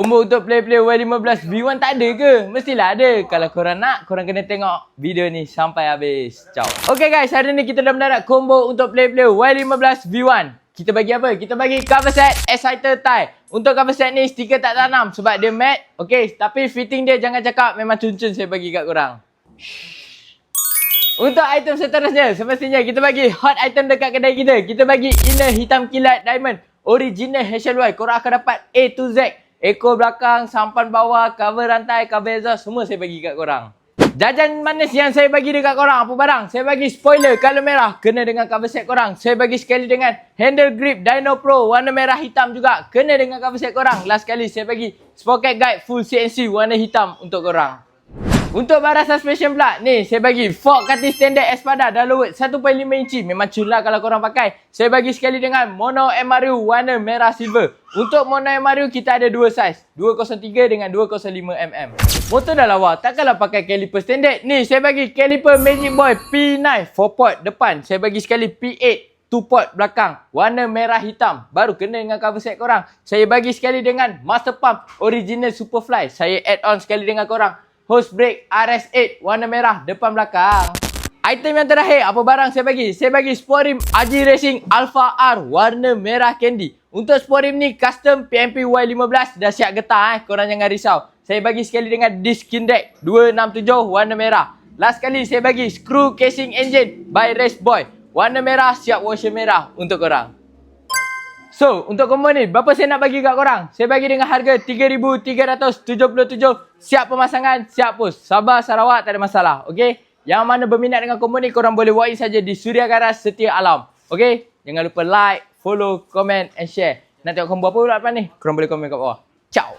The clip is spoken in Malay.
Combo untuk play Y15 V1 tak ada ke? Mestilah ada. Kalau korang nak, korang kena tengok video ni sampai habis. Ciao. Okay guys, hari ni kita dah mendarat combo untuk play Y15 V1. Kita bagi apa? Kita bagi cover set exciter tie. Untuk cover set ni stiker tak tanam sebab dia matte. Okay, tapi fitting dia jangan cakap memang cun-cun saya bagi kat korang. Untuk item seterusnya, semestinya kita bagi hot item dekat kedai kita. Kita bagi inner hitam kilat diamond original HLY. Korang akan dapat A to Z. Ekor belakang, sampan bawah, cover rantai, cover exhaust, semua saya bagi kat korang. Jajan manis yang saya bagi dekat korang, apa barang? Saya bagi spoiler color merah, kena dengan cover set korang. Saya bagi sekali dengan handle grip Dyno Pro, warna merah hitam juga, kena dengan cover set korang. Last sekali saya bagi sprocket guide full CNC, warna hitam untuk korang. Untuk barang suspension pula, ni saya bagi fork cutting standard Espada Downward 1.5 inci. Memang cun lah kalau korang pakai. Saya bagi sekali dengan mono MRU warna merah silver. Untuk mono MRU kita ada dua saiz, 203 dengan 205mm. Motor dah lawa, takkanlah pakai caliper standard. Ni saya bagi caliper Magic Boy P9 4 port depan. Saya bagi sekali P8 2 port belakang, warna merah hitam. Baru kena dengan cover set korang. Saya bagi sekali dengan master pump original Superfly. Saya add on sekali dengan korang hose brake RS8 warna merah depan belakang. Item yang terakhir, apa barang saya bagi? Saya bagi sport rim RG Racing Alpha R warna merah candy. Untuk sport rim ni custom PMP Y15 dah siap getah korang jangan risau. Saya bagi sekali dengan disc skin deck 267 warna merah. Last kali saya bagi screw casing engine by Race Boy warna merah siap washer merah untuk korang. So, untuk combo ni, berapa saya nak bagi kat korang? Saya bagi dengan harga RM3,377. Siap pemasangan, siap post. Sabah, Sarawak, tak ada masalah. Okay? Yang mana berminat dengan combo ni, korang boleh walk in saja di Suria Garas Setia Alam. Okay? Jangan lupa like, follow, comment and share. Nak tengok combo apa pula depan ni? Korang boleh komen kat bawah. Ciao!